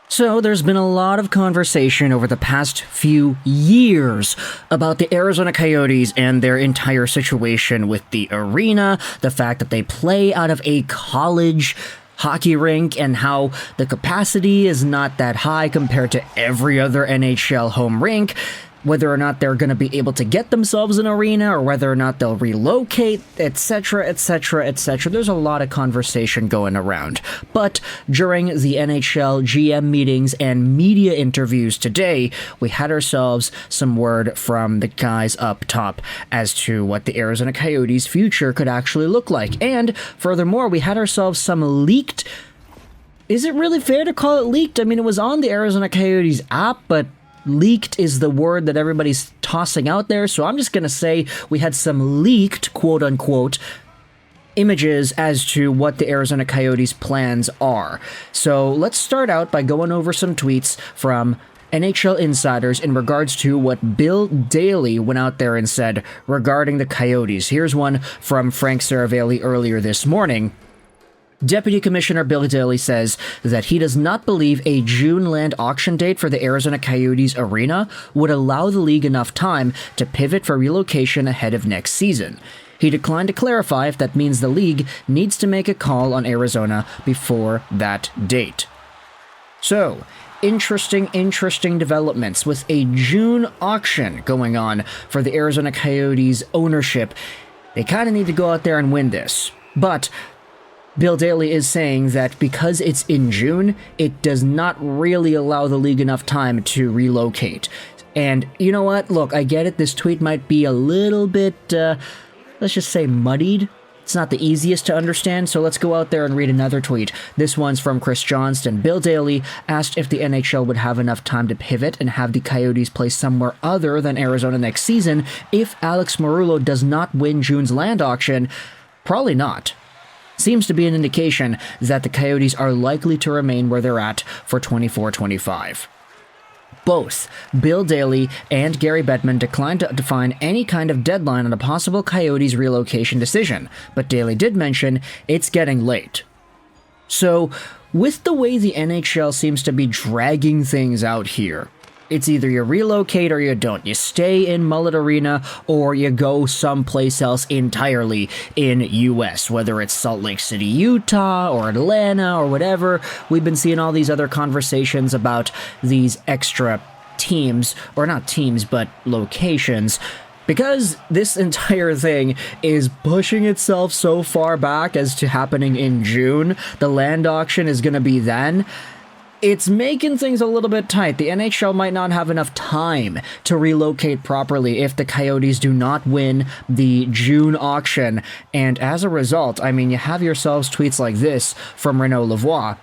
So, there's been a lot of conversation over the past few years about the Arizona Coyotes and their entire situation with the arena, the fact that they play out of a college hockey rink, and how the capacity is not that high compared to every other NHL home rink. Whether or not they're going to be able to get themselves an arena, or whether or not they'll relocate, etc., etc., etc. There's a lot of conversation going around. But during the NHL GM meetings and media interviews today, we had ourselves some word from the guys up top as to what the Arizona Coyotes' future could actually look like. And furthermore, we had ourselves some leaked... Is it really fair to call it leaked? I mean, it was on the Arizona Coyotes app, but leaked is the word that everybody's tossing out there, so I'm just going to say we had some leaked, quote-unquote, images as to what the Arizona Coyotes' plans are. So let's start out by going over some tweets from NHL insiders in regards to what Bill Daly went out there and said regarding the Coyotes. Here's one from Frank Saravalli earlier this morning. Deputy Commissioner Bill Daly says that he does not believe a June land auction date for the Arizona Coyotes arena would allow the league enough time to pivot for relocation ahead of next season. He declined to clarify if that means the league needs to make a call on Arizona before that date. So, interesting developments with a June auction going on for the Arizona Coyotes ownership. They kind of need to go out there and win this. But Bill Daly is saying that because it's in June, it does not really allow the league enough time to relocate. And you know what? Look, I get it. This tweet might be a little bit, let's just say muddied. It's not the easiest to understand, so let's go out there and read another tweet. This one's from Chris Johnston. Bill Daly asked if the NHL would have enough time to pivot and have the Coyotes play somewhere other than Arizona next season if Alex Marullo does not win June's land auction. Probably not. Seems to be an indication that the Coyotes are likely to remain where they're at for 24-25. Both Bill Daly and Gary Bettman declined to define any kind of deadline on a possible Coyotes relocation decision, but Daly did mention it's getting late. So, with the way the NHL seems to be dragging things out here, it's either you relocate or you don't. You stay in Mullet Arena or you go someplace else entirely in US, whether it's Salt Lake City, Utah, or Atlanta, or whatever. We've been seeing all these other conversations about these extra teams, or not teams, but locations. Because this entire thing is pushing itself so far back as to happening in June, the land auction is going to be then. It's making things a little bit tight. The NHL might not have enough time to relocate properly if the Coyotes do not win the June auction. And as a result, I mean, you have yourselves tweets like this from Renaud Lavoie.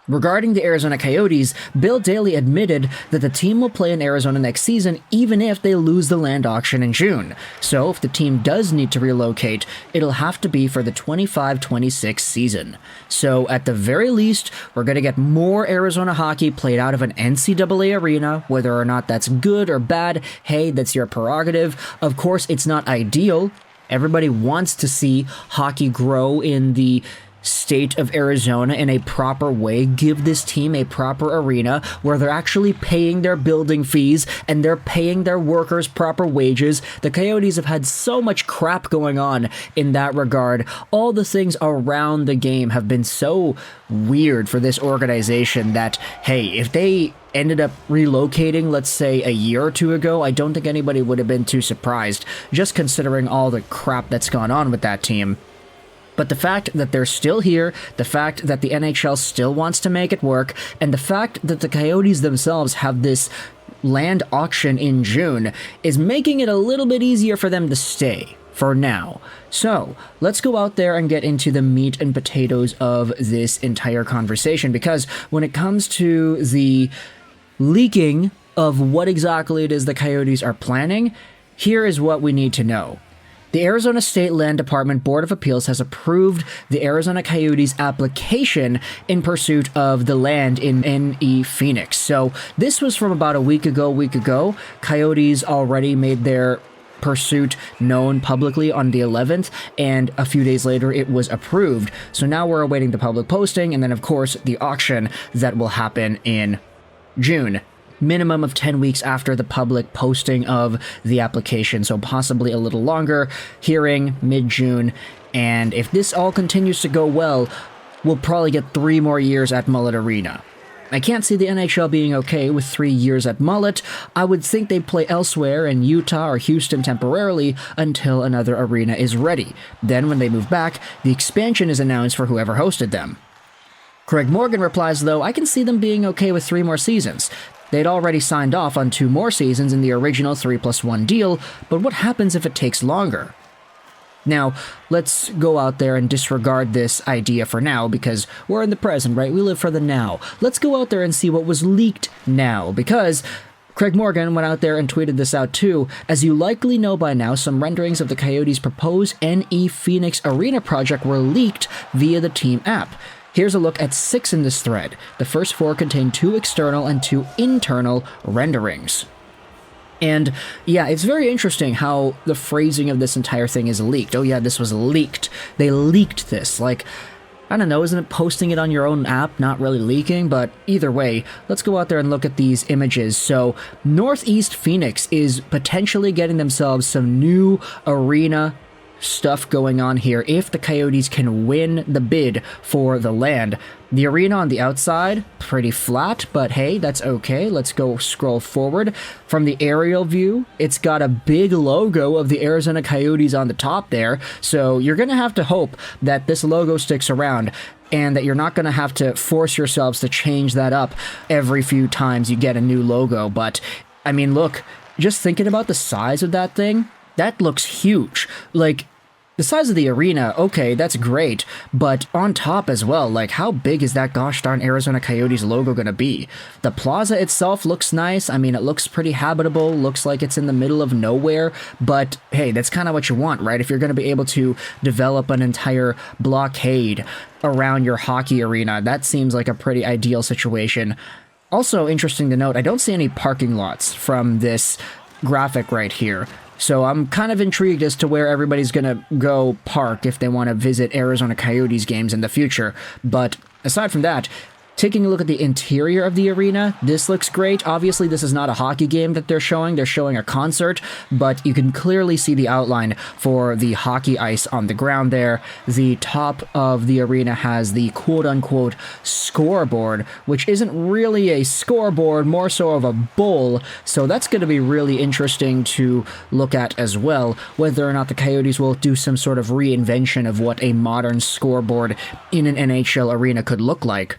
Regarding the Arizona Coyotes, Bill Daly admitted that the team will play in Arizona next season even if they lose the land auction in June. So if the team does need to relocate, it'll have to be for the 25-26 season. So at the very least, we're going to get more Arizona hockey played out of an NCAA arena. Whether or not that's good or bad, hey, that's your prerogative. Of course, it's not ideal. Everybody wants to see hockey grow in the state of Arizona in a proper way. Give this team a proper arena where they're actually paying their building fees and they're paying their workers proper wages. The Coyotes have had so much crap going on in that regard. All the things around the game have been so weird for this organization that, hey, if they ended up relocating, let's say, a year or two ago, I don't think anybody would have been too surprised, just considering all the crap that's gone on with that team. But the fact that they're still here, the fact that the NHL still wants to make it work, and the fact that the Coyotes themselves have this land auction in June is making it a little bit easier for them to stay for now. So, let's go out there and get into the meat and potatoes of this entire conversation, because when it comes to the leaking of what exactly it is the Coyotes are planning, here is what we need to know. The Arizona State Land Department Board of Appeals has approved the Arizona Coyotes application in pursuit of the land in NE Phoenix. So this was from about a week ago. Coyotes already made their pursuit known publicly on the 11th, and a few days later it was approved. So now we're awaiting the public posting, and then of course the auction that will happen in June. Minimum of 10 weeks after the public posting of the application, so possibly a little longer, hearing mid-June, and if this all continues to go well, we'll probably get 3 more years at Mullet Arena. I can't see the NHL being okay with 3 years at Mullet. I would think they'd play elsewhere in Utah or Houston temporarily until another arena is ready. Then when they move back, the expansion is announced for whoever hosted them. Craig Morgan replies, though, I can see them being okay with 3 more seasons. They'd already signed off on 2 more seasons in the original 3+1 deal, but what happens if it takes longer? Now, let's go out there and disregard this idea for now, because we're in the present, right? We live for the now. Let's go out there and see what was leaked now, because Craig Morgan went out there and tweeted this out too. As you likely know by now, some renderings of the Coyotes' proposed NE Phoenix Arena project were leaked via the team app. Here's a look at 6 in this thread. The first 4 contain 2 external and 2 internal renderings. And yeah, it's very interesting how the phrasing of this entire thing is leaked. Oh yeah, this was leaked. They leaked this. Like, I don't know, isn't it posting it on your own app not really leaking? But either way, let's go out there and look at these images. So Northeast Phoenix is potentially getting themselves some new arena stuff going on here if the Coyotes can win the bid for the land. The arena on the outside, pretty flat, but hey, that's okay. Let's go scroll forward. From the aerial view, it's got a big logo of the Arizona Coyotes on the top there, so you're going to have to hope that this logo sticks around and that you're not going to have to force yourselves to change that up every few times you get a new logo. But, I mean, look, just thinking about the size of that thing, that looks huge. Like, the size of the arena, okay, that's great, but on top as well, like, how big is that gosh darn Arizona Coyotes logo gonna be? The plaza itself looks nice. I mean, it looks pretty habitable, looks like it's in the middle of nowhere, but hey, that's kind of what you want, right? If you're gonna be able to develop an entire blockade around your hockey arena, that seems like a pretty ideal situation. Also interesting to note, I don't see any parking lots from this graphic right here. So I'm kind of intrigued as to where everybody's going to go park if they want to visit Arizona Coyotes games in the future. But aside from that, taking a look at the interior of the arena, this looks great. Obviously, this is not a hockey game that they're showing. They're showing a concert, but you can clearly see the outline for the hockey ice on the ground there. The top of the arena has the quote-unquote scoreboard, which isn't really a scoreboard, more so of a bowl. So that's going to be really interesting to look at as well, whether or not the Coyotes will do some sort of reinvention of what a modern scoreboard in an NHL arena could look like.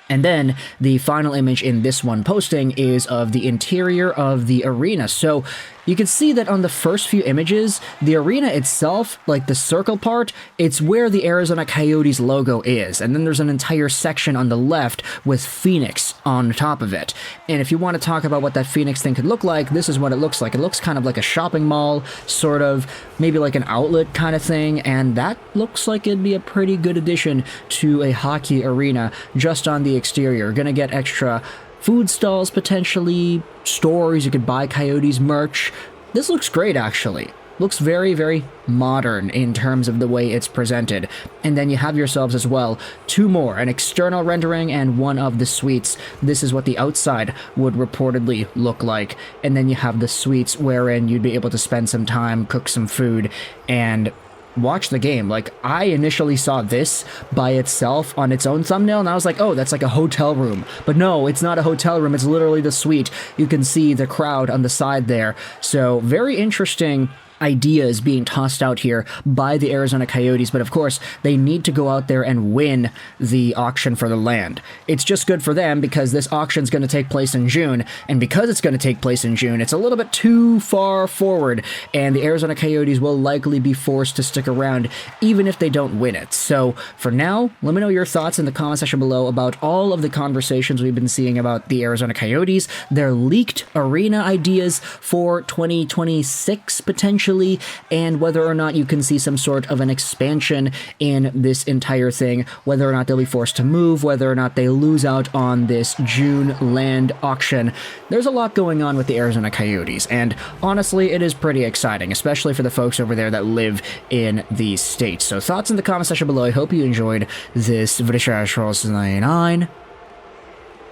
And then the final image in this one posting is of the interior of the arena. So you can see that on the first few images, the arena itself, like the circle part, it's where the Arizona Coyotes logo is. And then there's an entire section on the left with Phoenix on top of it. And if you want to talk about what that Phoenix thing could look like, this is what it looks like. It looks kind of like a shopping mall, sort of, maybe like an outlet kind of thing. And that looks like it'd be a pretty good addition to a hockey arena just on the exterior. Gonna get extra food stalls, potentially, stores, you could buy Coyotes merch. This looks great, actually. Looks very, very modern in terms of the way it's presented. And then you have yourselves as well 2 more, an external rendering and one of the suites. This is what the outside would reportedly look like. And then you have the suites wherein you'd be able to spend some time, cook some food, and watch the game. Like, I initially saw this by itself on its own thumbnail, and I was like, oh, that's like a hotel room. But no, it's not a hotel room. It's literally the suite. You can see the crowd on the side there. So very interesting ideas being tossed out here by the Arizona Coyotes, but of course, they need to go out there and win the auction for the land. It's just good for them because this auction is going to take place in June, and because it's going to take place in June, it's a little bit too far forward, and the Arizona Coyotes will likely be forced to stick around even if they don't win it. So for now, let me know your thoughts in the comment section below about all of the conversations we've been seeing about the Arizona Coyotes, their leaked arena ideas for 2026 potentially, financially, and whether or not you can see some sort of an expansion in this entire thing, whether or not they'll be forced to move, whether or not they lose out on this June land auction. There's a lot going on with the Arizona Coyotes, and honestly, it is pretty exciting, especially for the folks over there that live in the States. So thoughts in the comment section below. I hope you enjoyed this video,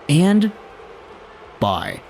and bye.